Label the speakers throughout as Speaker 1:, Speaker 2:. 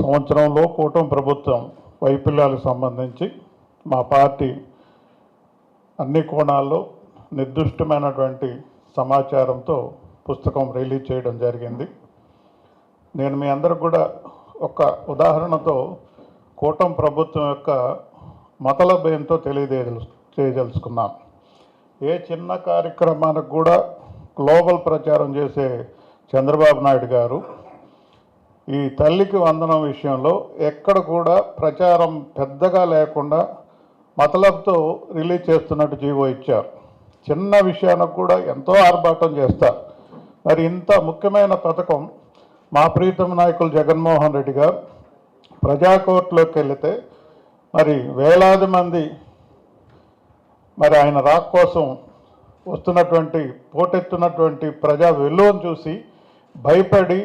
Speaker 1: సంవత్సరంలో కూటమి ప్రభుత్వం వైఫల్యాలకు సంబంధించి మా పార్టీ అన్ని కోణాల్లో నిర్దిష్టమైనటువంటి సమాచారంతో పుస్తకం రిలీజ్ చేయడం జరిగింది. నేను మీ అందరికి కూడా ఒక ఉదాహరణతో కూటమి ప్రభుత్వం యొక్క మతలబ్ ఏంటో తెలియదలుచుకున్నాను. ఏ చిన్న కార్యక్రమానికి కూడా గ్లోబల్ ప్రచారం చేసే చంద్రబాబు నాయుడు గారు ఈ తల్లికి వందనం విషయంలో ఎక్కడ కూడా ప్రచారం పెద్దగా లేకుండా మతలబ్తో రిలీజ్ చేస్తున్నట్టు జీవో ఇచ్చారు. చిన్న విషయానికి కూడా ఎంతో ఆర్భాటం చేస్తారు. మరి ఇంత ముఖ్యమైన పథకం మా ప్రీతమ నాయకులు జగన్మోహన్ రెడ్డి గారు ప్రజాకోర్టులోకి వెళితే మరి వేలాది మంది మరి ఆయన రాక్ కోసం వస్తున్నటువంటి పోటెత్తున్నటువంటి ప్రజా వెలువను చూసి భయపడి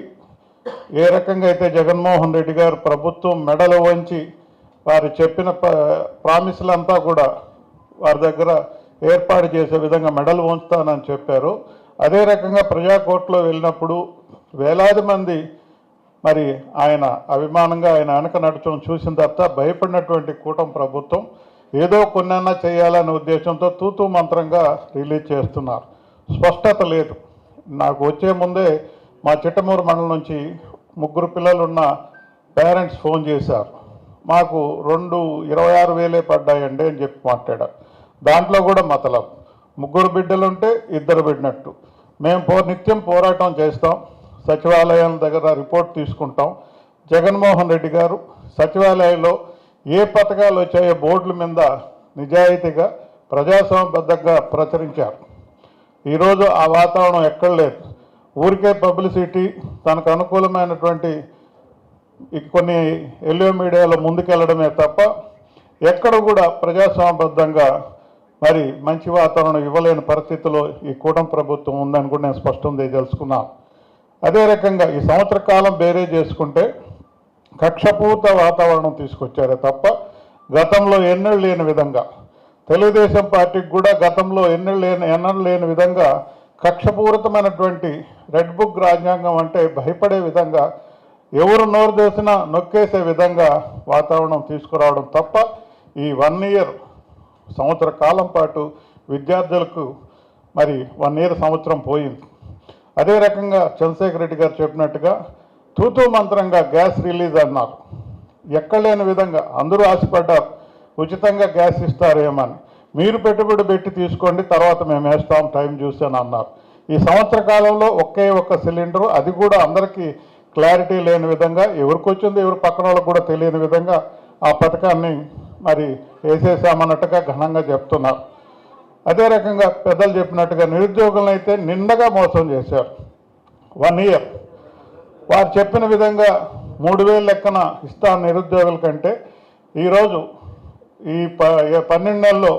Speaker 1: ఏ రకంగా అయితే జగన్మోహన్ రెడ్డి గారు ప్రభుత్వం మెడలు వంచి వారు చెప్పిన ప్రామిసులంతా కూడా వారి దగ్గర ఏర్పాటు చేసే విధంగా మెడలు వంచుతానని చెప్పారు. అదే రకంగా ప్రజాకోర్టులో వెళ్ళినప్పుడు వేలాది మంది మరి ఆయన అభిమానంగా ఆయన వెనక నడచడం చూసిన తర్వాత భయపడినటువంటి కూటమి ప్రభుత్వం ఏదో కొన్నైనా చేయాలనే ఉద్దేశంతో తూతూ మంత్రంగా రిలీజ్ చేస్తున్నారు. స్పష్టత లేదు. నాకు వచ్చే ముందే మా చిట్టమూరు మండలం నుంచి 3 పిల్లలున్న పేరెంట్స్ ఫోన్ చేశారు. మాకు 26,000 పడ్డాయండి అని చెప్పి మాట్లాడారు. దాంట్లో కూడా మతలబ్ 3 బిడ్డలుంటే 2 బిడ్డనట్టు. మేము నిత్యం పోరాటం చేస్తాం, సచివాలయాల దగ్గర రిపోర్ట్ తీసుకుంటాం. జగన్మోహన్ రెడ్డి గారు సచివాలయంలో ఏ పథకాలు వచ్చాయో బోర్డుల మీద నిజాయితీగా ప్రజాస్వామ్యబద్ధంగా ప్రచురించారు. ఈరోజు ఆ వాతావరణం ఎక్కడ లేదు. ఊరికే పబ్లిసిటీ, తనకు అనుకూలమైనటువంటి కొన్ని ఎల్లో మీడియాలో ముందుకెళ్లడమే తప్ప ఎక్కడ కూడా ప్రజాస్వామ్యబద్ధంగా మరి మంచి వాతావరణం ఇవ్వలేని పరిస్థితిలో ఈ కూటమి ప్రభుత్వం ఉందని కూడా నేను స్పష్టం చేయదలుచుకున్నాను. అదే రకంగా ఈ సంవత్సర కాలం బేరే చేసుకుంటే కక్షపూరిత వాతావరణం తీసుకొచ్చారే తప్ప గతంలో ఎన్నడూ లేని విధంగా తెలుగుదేశం పార్టీకి కూడా గతంలో ఎన్నడూ లేని విధంగా కక్షపూరితమైనటువంటి రెడ్ బుక్ రాజ్యాంగం అంటే భయపడే విధంగా ఎవరు నోరు చేసినా నొక్కేసే విధంగా వాతావరణం తీసుకురావడం తప్ప ఈ 1 ఇయర్ సంవత్సర కాలం పాటు విద్యార్థులకు మరి 1 ఇయర్ సంవత్సరం పోయింది. అదే రకంగా చంద్రశేఖర్ రెడ్డి గారు చెప్పినట్టుగా తూతూ మంత్రంగా గ్యాస్ రిలీజ్ అన్నారు. ఎక్కలేని విధంగా అందరూ ఆశపడ్డారు ఉచితంగా గ్యాస్ ఇస్తారేమని. మీరు పెట్టుబడి పెట్టి తీసుకోండి, తర్వాత మేము వేస్తాం టైం చూసాను అన్నారు. ఈ సంవత్సర కాలంలో ఒకే ఒక్క సిలిండరు, అది కూడా అందరికీ క్లారిటీ లేని విధంగా, ఎవరికి వచ్చిందో ఎవరు పక్కన వాళ్ళకు కూడా తెలియని విధంగా ఆ పథకాన్ని మరి వేసేసామన్నట్టుగా ఘనంగా చెప్తున్నారు. అదే రకంగా పెద్దలు చెప్పినట్టుగా నిరుద్యోగులను అయితే నిండగా మోసం చేశారు. 1 ఇయర్ వారు చెప్పిన విధంగా 3,000 లెక్కన ఇస్తాను నిరుద్యోగుల కంటే ఈరోజు ఈ 12 నెలల్లో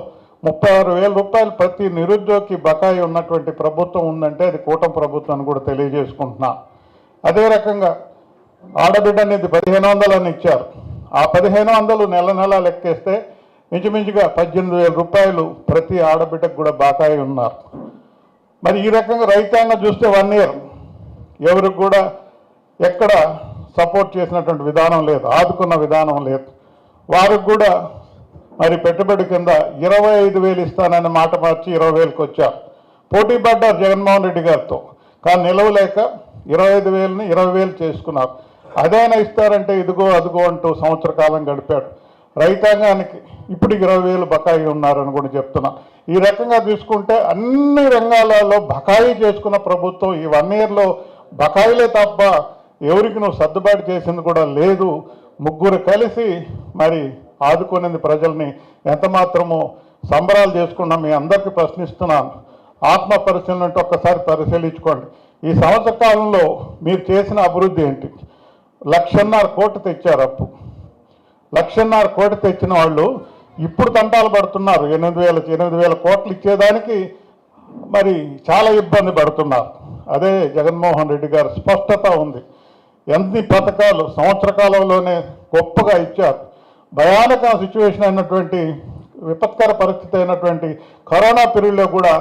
Speaker 1: 36,000 రూపాయలు ప్రతి నిరుద్యోగికి బకాయి ఉన్నటువంటి ప్రభుత్వం ఉందంటే అది కూటమి ప్రభుత్వం అని కూడా తెలియజేసుకుంటున్నా. అదే రకంగా ఆడబిడ్డ అనేది 1,500 అని ఇచ్చారు. ఆ 1,500 నెల లెక్కేస్తే ఇంచుమించుగా 18,000 రూపాయలు ప్రతి ఆడబిడ్డకు కూడా బకాయి ఉన్నారు. మరి ఈ రకంగా రైతాంగం చూస్తే 1 ఇయర్ ఎవరికి కూడా ఎక్కడ సపోర్ట్ చేసినటువంటి విధానం లేదు, ఆదుకున్న విధానం లేదు. వారికి కూడా మరి పెట్టుబడి కింద 25,000 ఇస్తానని మాట మార్చి 20,000కి వచ్చారు. పోటీ పడ్డారు జగన్మోహన్ రెడ్డి గారితో, కానీ నిలవలేక 25,000ని 20,000 చేసుకున్నారు. అదైనా ఇస్తారంటే ఇదిగో అదిగో అంటూ సంవత్సర కాలం గడిపాడు. రైతాంగానికి ఇప్పుడు 20,000 బకాయి ఉన్నారని కూడా చెప్తున్నా. ఈ రకంగా తీసుకుంటే అన్ని రంగాలలో బకాయి చేసుకున్న ప్రభుత్వం ఈ 1 ఇయర్లో బకాయిలే తప్ప ఎవరికి నువ్వు సర్దుబాటు చేసింది కూడా లేదు. 3 కలిసి మరి ఆదుకునేది ప్రజల్ని ఎంత మాత్రమో సంబరాలు చేసుకున్నా మీ అందరికీ ప్రశ్నిస్తున్నాను. ఆత్మ పరిశీలన అంటే ఒక్కసారి పరిశీలించుకోండి. ఈ సంవత్సర కాలంలో మీరు చేసిన అభివృద్ధి ఏంటి? 1,50,000 కోట్లు తెచ్చారు అప్పు. 1,50,000 కోట్లు తెచ్చిన వాళ్ళు ఇప్పుడు తంటాలు పడుతున్నారు. 8,000 కోట్లు ఇచ్చేదానికి మరి చాలా ఇబ్బంది పడుతున్నారు. అదే జగన్మోహన్ రెడ్డి గారు స్పష్టత ఉంది. ఎన్ని పథకాలు సంవత్సర కాలంలోనే గొప్పగా ఇచ్చారు. భయానక సిచ్యువేషన్ అయినటువంటి విపత్కర పరిస్థితి అయినటువంటి కరోనా పీరియడ్లో కూడా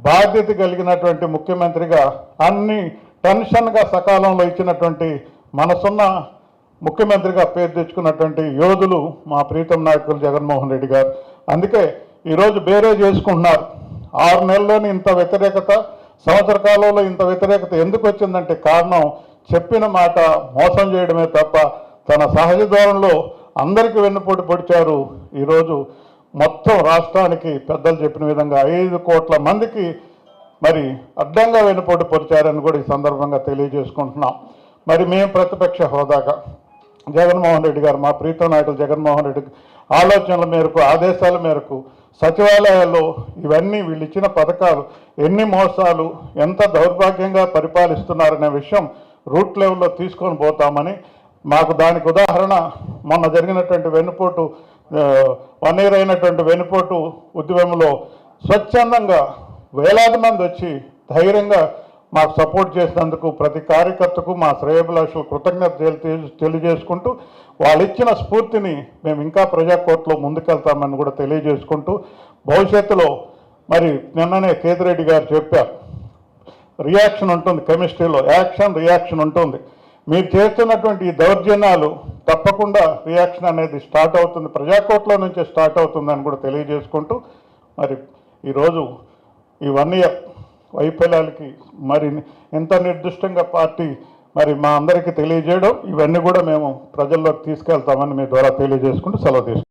Speaker 1: బాధ్యత కలిగినటువంటి ముఖ్యమంత్రిగా అన్ని టెన్షన్గా సకాలంలో ఇచ్చినటువంటి మనసున్న ముఖ్యమంత్రిగా పేరు తెచ్చుకున్నటువంటి యోధులు మా ప్రీతం నాయకులు జగన్మోహన్ రెడ్డి గారు. అందుకే ఈరోజు బేరే చేసుకుంటున్నారు. 6 నెలల్లోని ఇంత వ్యతిరేకత, సంవత్సర కాలంలో ఇంత వ్యతిరేకత ఎందుకు వచ్చిందంటే కారణం చెప్పిన మాట మోసం చేయడమే తప్ప తన సహజ ధోరణిలో అందరికీ వెన్నుపోటు పొడిచారు. ఈరోజు మొత్తం రాష్ట్రానికి పెద్దలు చెప్పిన విధంగా 5 కోట్ల మందికి మరి అడ్డంగా వెన్నుపోటు పొడిచారని కూడా ఈ సందర్భంగా తెలియజేసుకుంటున్నాం. మరి మేము ప్రతిపక్ష హోదాగా జగన్మోహన్ రెడ్డి గారు, మా ప్రీతం నాయకులు జగన్మోహన్ రెడ్డి ఆలోచనల మేరకు, ఆదేశాల మేరకు సచివాలయాల్లో ఇవన్నీ వీళ్ళు ఇచ్చిన పథకాలు ఎన్ని మోసాలు, ఎంత దౌర్భాగ్యంగా పరిపాలిస్తున్నారనే విషయం రూట్ లెవెల్లో తీసుకొని పోతామని, మాకు దానికి ఉదాహరణ మొన్న జరిగినటువంటి వెన్నుపోటు 1 year అయినటువంటి వెన్నుపోటు ఉద్యమంలో స్వచ్ఛందంగా వేలాది మంది వచ్చి ధైర్యంగా మాకు సపోర్ట్ చేసినందుకు ప్రతి కార్యకర్తకు మా శ్రేయోభిలాషులు కృతజ్ఞత తెలియజేసుకుంటూ వాళ్ళు ఇచ్చిన స్ఫూర్తిని మేము ఇంకా ప్రజాకోర్టులో ముందుకెళ్తామని కూడా తెలియజేసుకుంటూ, భవిష్యత్తులో మరి నిన్ననే కేతిరెడ్డి గారు చెప్పారు, రియాక్షన్ ఉంటుంది కెమిస్ట్రీలో, యాక్షన్ రియాక్షన్ ఉంటుంది. మీరు చేస్తున్నటువంటి ఈ దౌర్జన్యాలు తప్పకుండా రియాక్షన్ అనేది స్టార్ట్ అవుతుంది, ప్రజాకోర్టులో నుంచే స్టార్ట్ అవుతుందని కూడా తెలియజేసుకుంటూ, మరి ఈరోజు ఈ 1 year వైఫల్యాలకి మరి ఎంత నిర్దిష్టంగా పార్టీ మరి మా అందరికీ తెలియజేయడం, ఇవన్నీ కూడా మేము ప్రజల్లోకి తీసుకెళ్తామని మీ ద్వారా తెలియజేసుకుంటూ సెలవు తీసుకుంటాం.